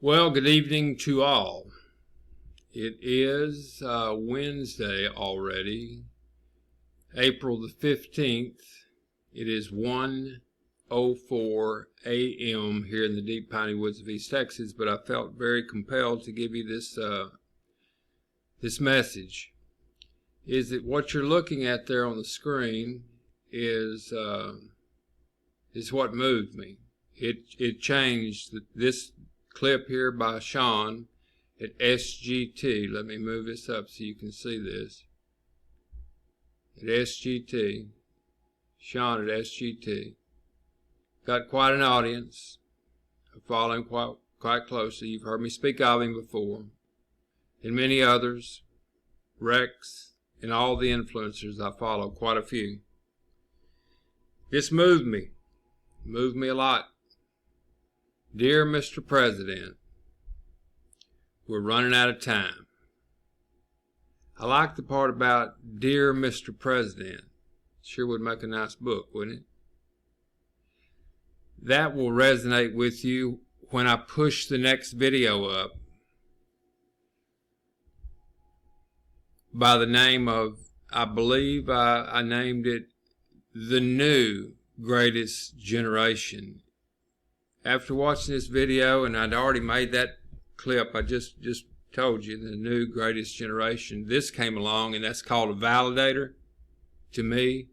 Well, good evening to all. It is Wednesday already, April the 15th. It is 1:04 a.m. here in the deep piney woods of East Texas, but I felt very compelled to give you this message. Is that what you're looking at there on the screen is what moved me. It changed this clip here by Sean at SGT. Let me move this up so you can see this. At SGT, Sean at SGT. Got quite an audience. I follow him quite closely. You've heard me speak of him before. And many others, Rex, and all the influencers I follow, quite a few. This moved me a lot. Dear Mr. President, we're running out of time. I like the part about Dear Mr. President. Sure would make a nice book, wouldn't it? That will resonate with you when I push the next video up by the name of, I believe I named it The New Greatest Generation. After watching this video, and I'd already made that clip, I just told you, The New Greatest Generation, this came along, and that's called a validator to me.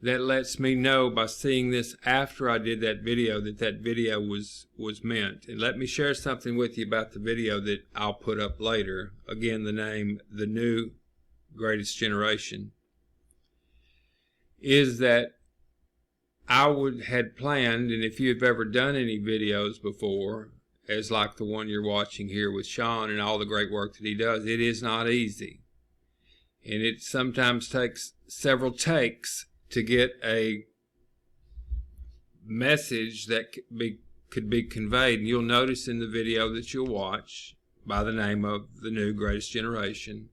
That lets me know by seeing this after I did that video that video was meant. And let me share something with you about the video that I'll put up later. Again, the name, The New Greatest Generation, is that I had planned, and if you've ever done any videos before, as like the one you're watching here with Sean and all the great work that he does, it is not easy. And it sometimes takes several takes to get a message that could be conveyed. And you'll notice in the video that you'll watch by the name of The New Greatest Generation,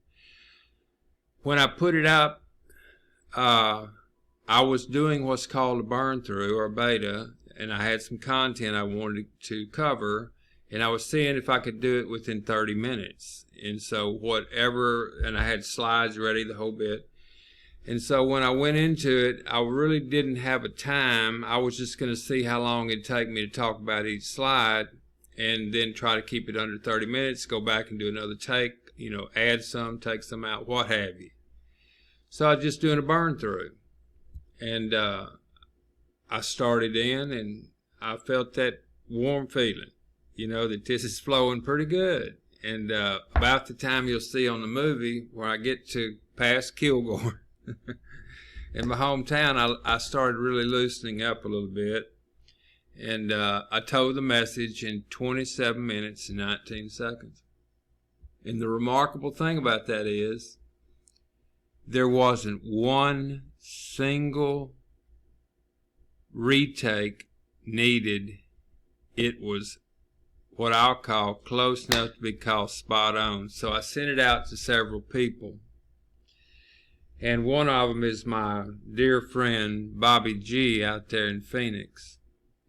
when I put it up, I was doing what's called a burn through or beta, and I had some content I wanted to cover, and I was seeing if I could do it within 30 minutes. And so and I had slides ready, the whole bit. And so when I went into it, I really didn't have a time. I was just going to see how long it'd take me to talk about each slide, and then try to keep it under 30 minutes, go back and do another take, add some, take some out, what have you. So I was just doing a burn through. And I started in, and I felt that warm feeling, that this is flowing pretty good. And about the time you'll see on the movie where I get to past Kilgore in my hometown, I started really loosening up a little bit. And I told the message in 27 minutes and 19 seconds. And the remarkable thing about that is there wasn't one single retake needed. It was what I'll call close enough to be called spot on. So I sent it out to several people, and one of them is my dear friend Bobby G out there in Phoenix,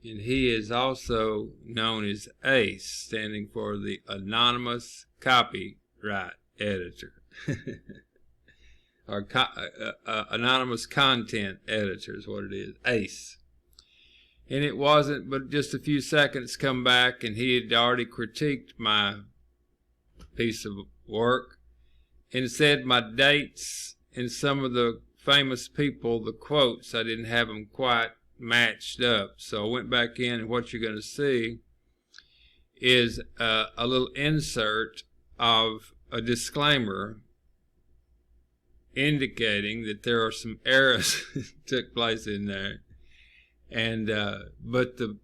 and he is also known as ACE, standing for the Anonymous Copyright Editor. Or Anonymous Content Editor is what it is, ACE. And it wasn't but just a few seconds come back, and he had already critiqued my piece of work and said my dates and some of the famous people, the quotes, I didn't have them quite matched up. So I went back in, and what you're going to see is a little insert of a disclaimer indicating that there are some errors that took place in there, and but the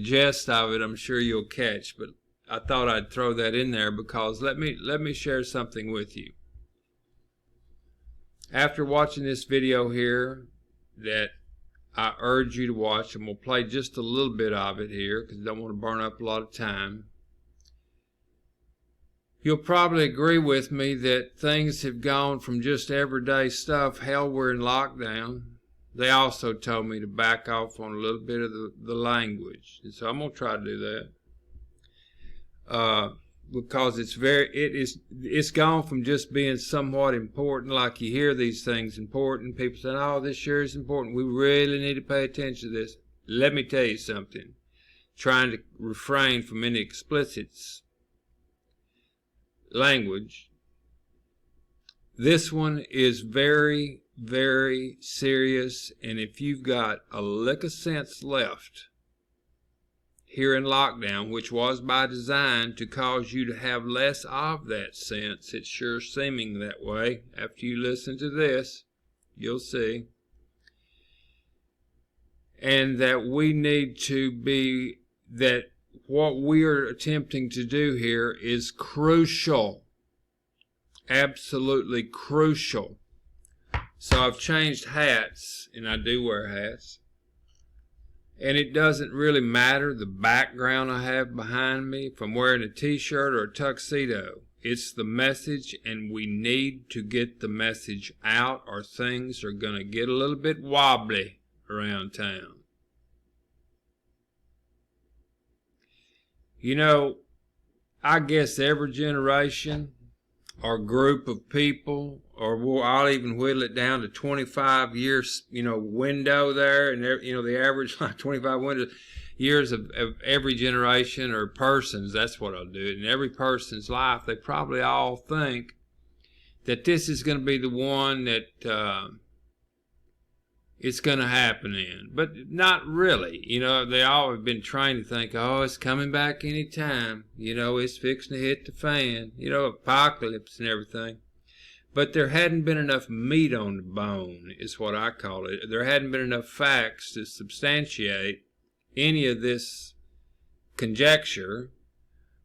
gist of it, I'm sure you'll catch. But I thought I'd throw that in there because let me share something with you. After watching this video here, that I urge you to watch, and we'll play just a little bit of it here because I don't want to burn up a lot of time. You'll probably agree with me that things have gone from just everyday stuff, hell, we're in lockdown. They also told me to back off on a little bit of the language, and so I'm going to try to do that. because it's gone from just being somewhat important. Like you hear these things important, people saying, "Oh, this sure is important. We really need to pay attention to this." Let me tell you something. Trying to refrain from any explicit language. This one is very, very serious, and if you've got a lick of sense left here in lockdown, which was by design to cause you to have less of that sense, it's sure seeming that way. After you listen to this, you'll see. And that we need to be, that what we are attempting to do here is crucial. Absolutely crucial. So I've changed hats, and I do wear hats. And it doesn't really matter the background I have behind me, if I'm wearing a t-shirt or a tuxedo. It's the message, and we need to get the message out, or things are going to get a little bit wobbly around town. You know, I guess every generation or group of people, or I'll even whittle it down to 25 years, window there, and the average like 25 years of every generation or persons. That's what I'll do. In every person's life, they probably all think that this is going to be the one that it's going to happen in, but not really. They all have been trained to think, oh, it's coming back any time. It's fixing to hit the fan. Apocalypse and everything. But there hadn't been enough meat on the bone, is what I call it. There hadn't been enough facts to substantiate any of this conjecture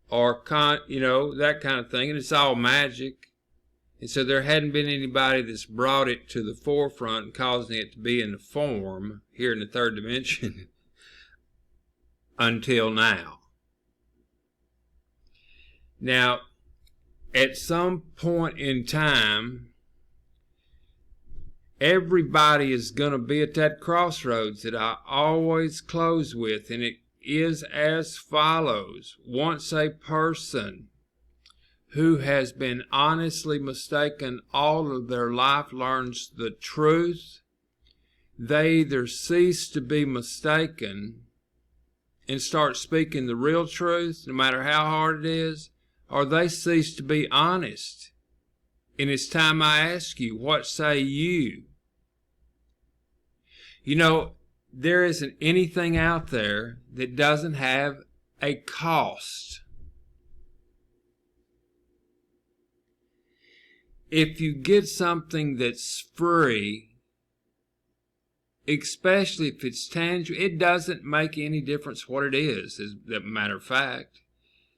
or that kind of thing, and it's all magic. And so there hadn't been anybody that's brought it to the forefront and causing it to be in the form here in the third dimension until now. Now, at some point in time, everybody is going to be at that crossroads that I always close with, and it is as follows. Once a person who has been honestly mistaken all of their life learns the truth, they either cease to be mistaken and start speaking the real truth, no matter how hard it is, or they cease to be honest. And it's time I ask you, what say you? There isn't anything out there that doesn't have a cost. If you get something that's free, especially if it's tangible, it doesn't make any difference what it is, as a matter of fact.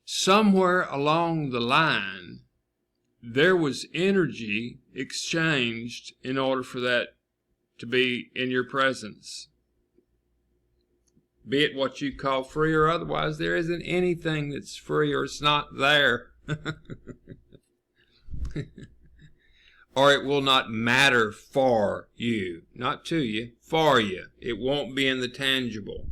Somewhere along the line, there was energy exchanged in order for that to be in your presence. Be it what you call free or otherwise, there isn't anything that's free or it's not there. Or it will not matter for you. Not to you, for you. It won't be in the tangible.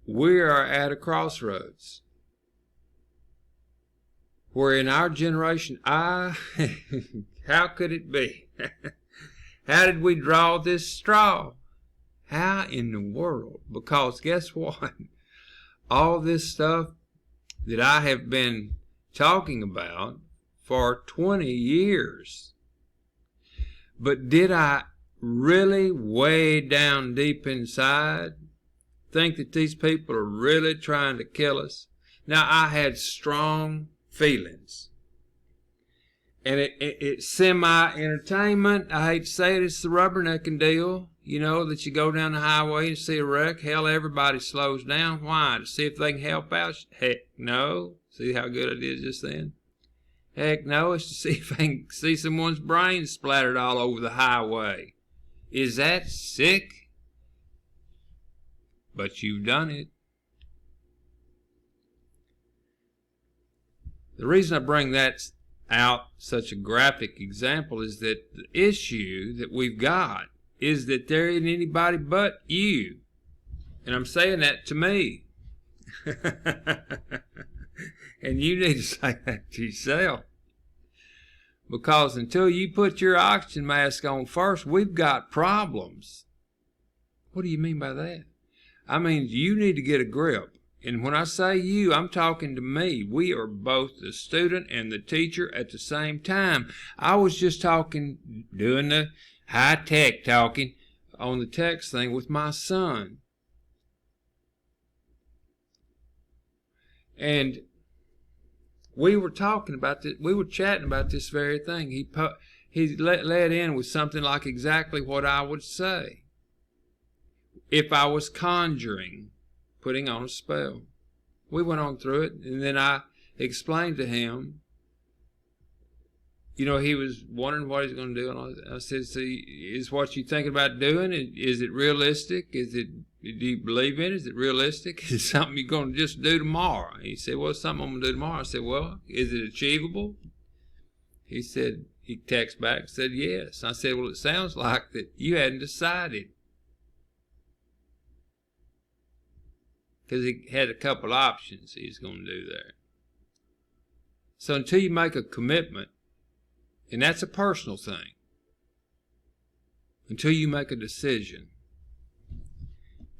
We are at a crossroads where in our generation, how could it be? How did we draw this straw? How in the world? Because guess what? All this stuff that I have been talking about for 20 years. But did I really way down deep inside think that these people are really trying to kill us? Now, I had strong feelings. And it's semi-entertainment. I hate to say it, it's the rubbernecking deal. That you go down the highway and see a wreck. Hell, everybody slows down. Why? To see if they can help out? Heck, no. See how good I did just then? Heck, no. It's to see if they can see someone's brains splattered all over the highway. Is that sick? But you've done it. The reason I bring that out, such a graphic example, is that the issue that we've got is that there isn't anybody but you. And I'm saying that to me. And you need to say that to yourself. Because until you put your oxygen mask on first, we've got problems. What do you mean by that? I mean, you need to get a grip. And when I say you, I'm talking to me. We are both the student and the teacher at the same time. I was just talking, doing the high-tech talking on the text thing with my son. And we were talking about this, we were chatting about this very thing. He led in with something like exactly what I would say if I was conjuring, putting on a spell. We went on through it, and then I explained to him, you know, he was wondering what he's going to do, and I said, see, is what you thinking about doing, is it realistic? Do you believe in it? Is it realistic? Is it something you're going to just do tomorrow? He said, well, it's something I'm going to do tomorrow. I said, well, is it achievable? He said, he texted back and said, yes. I said, well, it sounds like that you hadn't decided. Because he had a couple options he's going to do there. So until you make a commitment, and that's a personal thing, until you make a decision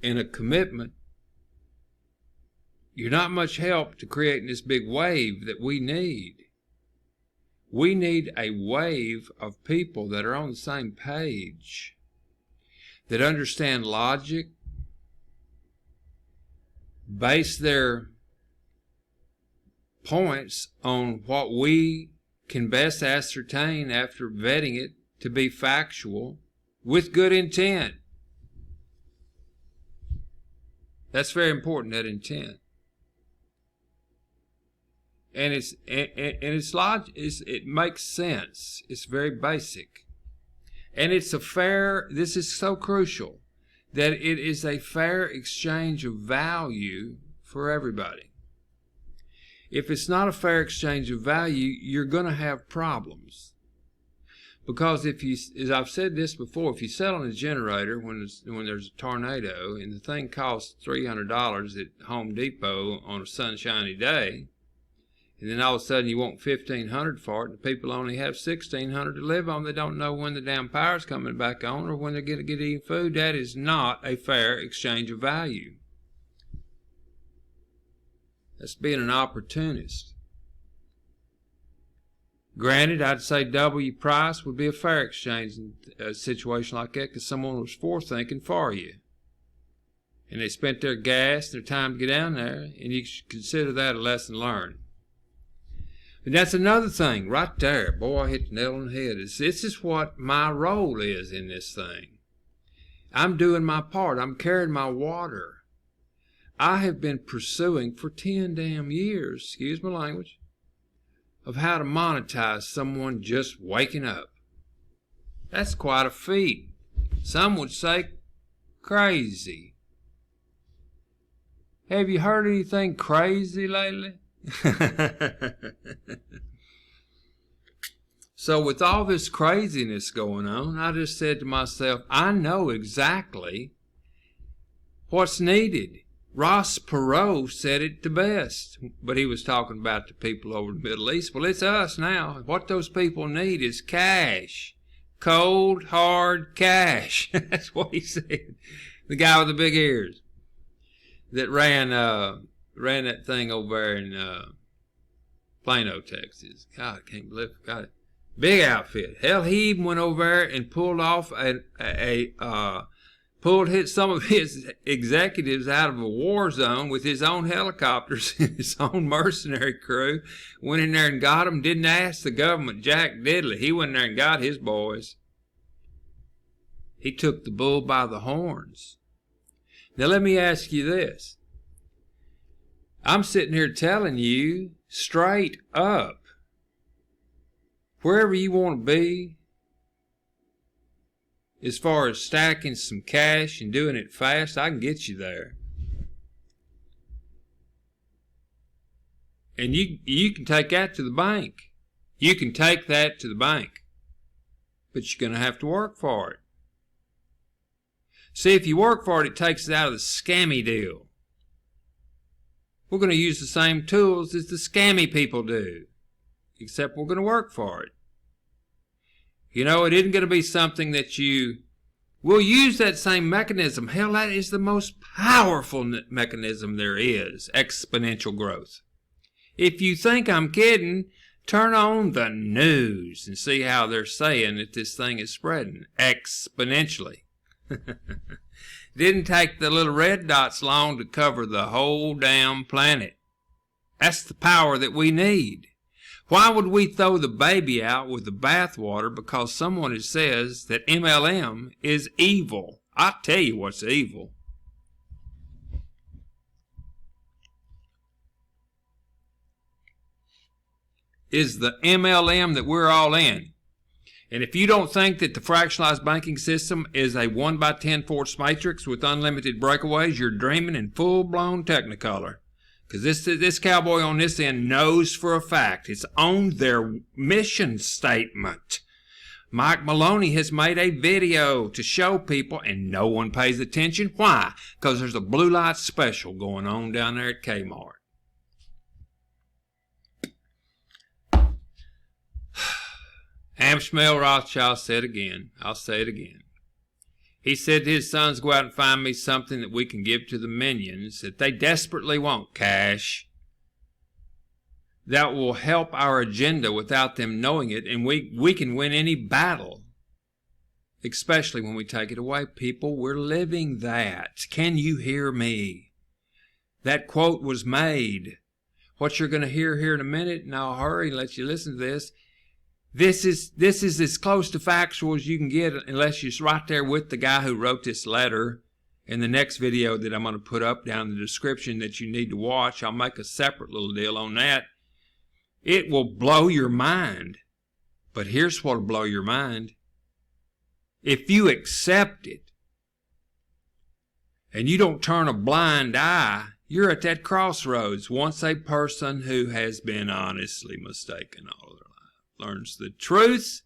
and a commitment, you're not much help to creating this big wave that we need. We need a wave of people that are on the same page, that understand logic, base their points on what we can best ascertain after vetting it to be factual with good intent. That's very important, that intent. And it makes sense. It's very basic. And it's this is so crucial, that it is a fair exchange of value for everybody. If it's not a fair exchange of value, you're going to have problems. Because if you, as I've said this before, if you sell on a generator when there's a tornado and the thing costs $300 at Home Depot on a sunshiny day, and then all of a sudden you want $1,500 for it, and the people only have $1,600 to live on, they don't know when the damn power's coming back on or when they're going to get eating food, that is not a fair exchange of value. That's being an opportunist. Granted, I'd say double your price would be a fair exchange in a situation like that, because someone was forethinking for you. And they spent their gas, their time to get down there, and you should consider that a lesson learned. But that's another thing right there. Boy, I hit the nail on the head. This is what my role is in this thing. I'm doing my part. I'm carrying my water. I have been pursuing for 10 damn years, excuse my language, of how to monetize someone just waking up. That's quite a feat. Some would say crazy. Have you heard anything crazy lately? So with all this craziness going on, I just said to myself, I know exactly what's needed. Ross Perot said it the best, but he was talking about the people over the Middle East. Well, it's us now. What those people need is cash. Cold, hard cash. That's what he said. The guy with the big ears that ran that thing over there in Plano, Texas. God, I can't believe it. Got it. Big outfit. Hell, he even went over there and pulled off hit some of his executives out of a war zone with his own helicopters and his own mercenary crew. Went in there and got them. Didn't ask the government jack diddly. He went in there and got his boys. He took the bull by the horns. Now let me ask you this. I'm sitting here telling you straight up, wherever you want to be, as far as stacking some cash and doing it fast, I can get you there. And you can take that to the bank. You can take that to the bank. But you're going to have to work for it. See, if you work for it, it takes it out of the scammy deal. We're going to use the same tools as the scammy people do, except we're going to work for it. You know, it isn't going to be something that we'll use that same mechanism. Hell, that is the most powerful mechanism there is, exponential growth. If you think I'm kidding, turn on the news and see how they're saying that this thing is spreading exponentially. Didn't take the little red dots long to cover the whole damn planet. That's the power that we need. Why would we throw the baby out with the bathwater because someone says that MLM is evil? I'll tell you what's evil. Is the MLM that we're all in. And if you don't think that the fractionalized banking system is a 1x10 force matrix with unlimited breakaways, you're dreaming in full-blown technicolor. Because this cowboy on this end knows for a fact. It's on their mission statement. Mike Maloney has made a video to show people, and no one pays attention. Why? Because there's a blue light special going on down there at Kmart. Amschmel Rothschild said again, I'll say it again. He said to his sons, go out and find me something that we can give to the minions that they desperately want, cash. That will help our agenda without them knowing it, and we can win any battle. Especially when we take it away. People, we're living that. Can you hear me? That quote was made. What you're going to hear here in a minute, and I'll hurry and let you listen to this. This is as close to factual as you can get unless you're right there with the guy who wrote this letter. In the next video that I'm going to put up down in the description that you need to watch, I'll make a separate little deal on that. It will blow your mind. But here's what will blow your mind. If you accept it and you don't turn a blind eye, you're at that crossroads. Once a person who has been honestly mistaken all of their life learns the truth,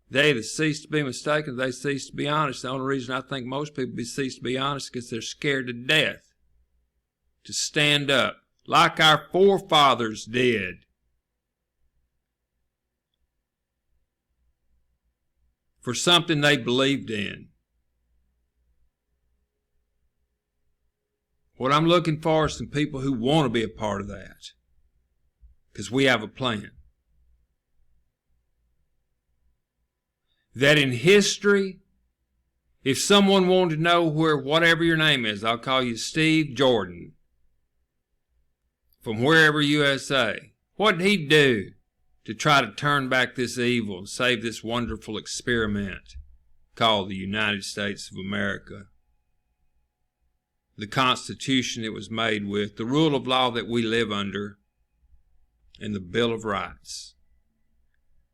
they either cease to be mistaken, they cease to be honest. The only reason I think most people cease to be honest is because they're scared to death to stand up like our forefathers did for something they believed in. What I'm looking for is some people who want to be a part of that, because we have a plan. That in history, if someone wanted to know where whatever your name is, I'll call you Steve Jordan, from wherever USA, what did he do to try to turn back this evil and save this wonderful experiment called the United States of America? The Constitution it was made with, the rule of law that we live under, and the Bill of Rights.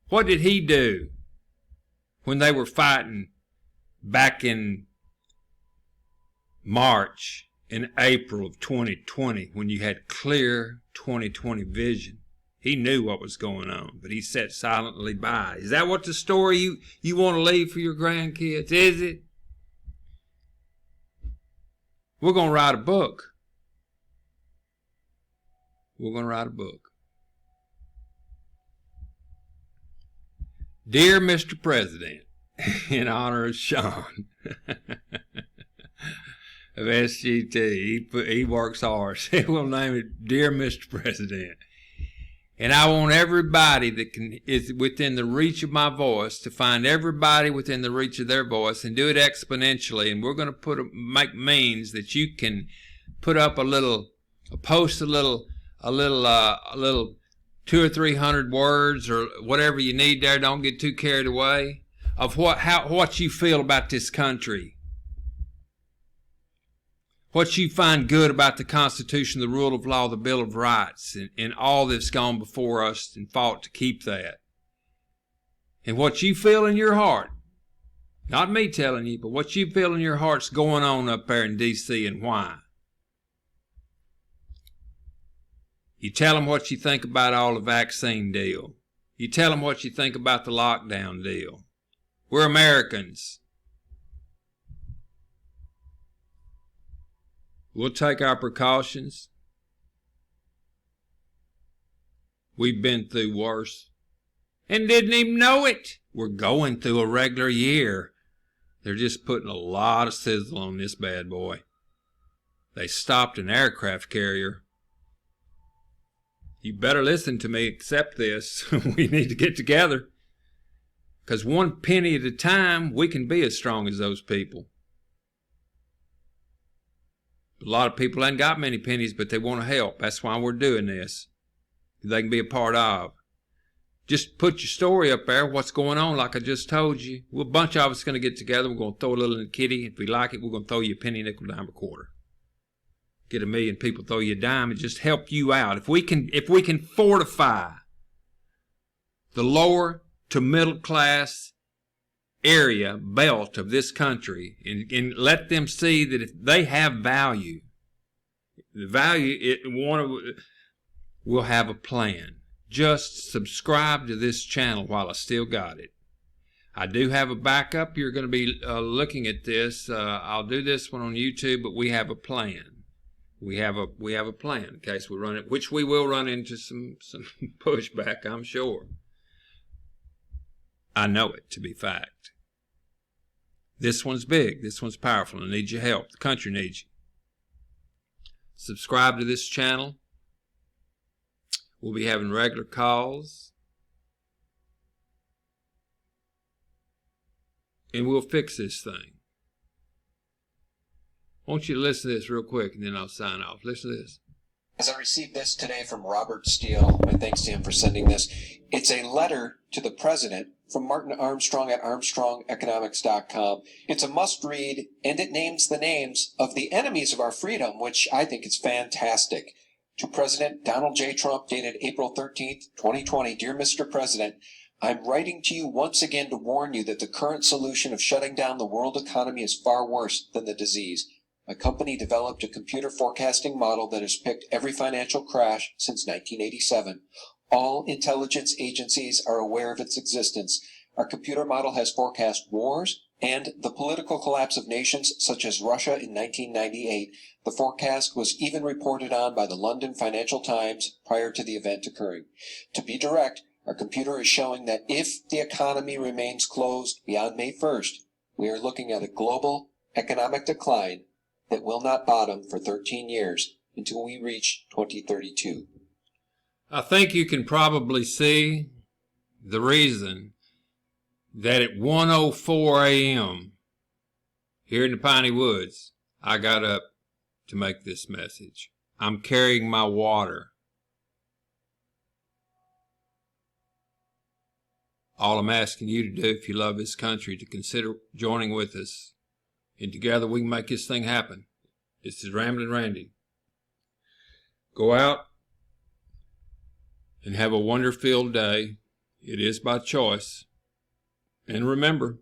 What did he do when they were fighting back in March and April of 2020, when you had clear 2020 vision? He knew what was going on, but he sat silently by. Is that what the story you want to leave for your grandkids? Is it? We're going to write a book. We're going to write a book. Dear Mr. President, in honor of Sean of SGT, he works hard. We'll name it Dear Mr. President. And I want everybody that is within the reach of my voice to find everybody within the reach of their voice and do it exponentially. And we're going to make means that you can put up post a little 200 or 300 words or whatever you need there. Don't get too carried away of what you feel about this country. What you find good about the Constitution, the rule of law, the Bill of Rights, and all that's gone before us and fought to keep that. And what you feel in your heart, not me telling you, but what you feel in your heart's going on up there in D.C. and why. You tell them what you think about all the vaccine deal. You tell them what you think about the lockdown deal. We're Americans. We'll take our precautions. We've been through worse and didn't even know it. We're going through a regular year. They're just putting a lot of sizzle on this bad boy. They stopped an aircraft carrier. You better listen to me, accept this. We need to get together. Because one penny at a time, we can be as strong as those people. A lot of people ain't got many pennies, but they want to help. That's why we're doing this. They can be a part of. Just put your story up there, what's going on, like I just told you. Well, a bunch of us going to get together. We're going to throw a little in the kitty. If we like it, we're going to throw you a penny, nickel, dime, or quarter. Get 1 million people throw you a dime and just help you out. If we can fortify the lower to middle class area belt of this country and let them see that if they have value, we'll have a plan. Just subscribe to this channel while I still got it. I do have a backup. You're going to be looking at this. I'll do this one on YouTube, but we have a plan. We have a plan in case we run it, which we will run into some pushback, I'm sure. I know it to be fact. This one's big. This one's powerful. I need your help. The country needs you. Subscribe to this channel. We'll be having regular calls. And we'll fix this thing. I want you to listen to this real quick, and then I'll sign off. Listen to this. As I received this today from Robert Steele, my thanks to him for sending this. It's a letter to the president from Martin Armstrong at ArmstrongEconomics.com. It's a must-read, and it names the names of the enemies of our freedom, which I think is fantastic. To President Donald J. Trump, dated April 13th, 2020, Dear Mr. President, I'm writing to you once again to warn you that the current solution of shutting down the world economy is far worse than the disease. My company developed a computer forecasting model that has picked every financial crash since 1987. All intelligence agencies are aware of its existence. Our computer model has forecast wars and the political collapse of nations such as Russia in 1998. The forecast was even reported on by the London Financial Times prior to the event occurring. To be direct, our computer is showing that if the economy remains closed beyond May 1st, we are looking at a global economic decline that will not bottom for 13 years until we reach 2032. I think you can probably see the reason that at 1:04 a.m. here in the Piney Woods, I got up to make this message. I'm carrying my water. All I'm asking you to do, if you love this country, to consider joining with us. And together we can make this thing happen. This is Ramblin' Randy. Go out and have a wonder-filled day. It is by choice. And remember,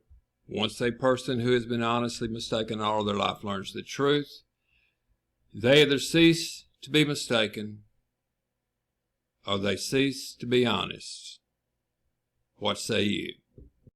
once a person who has been honestly mistaken all their life learns the truth, they either cease to be mistaken or they cease to be honest. What say you?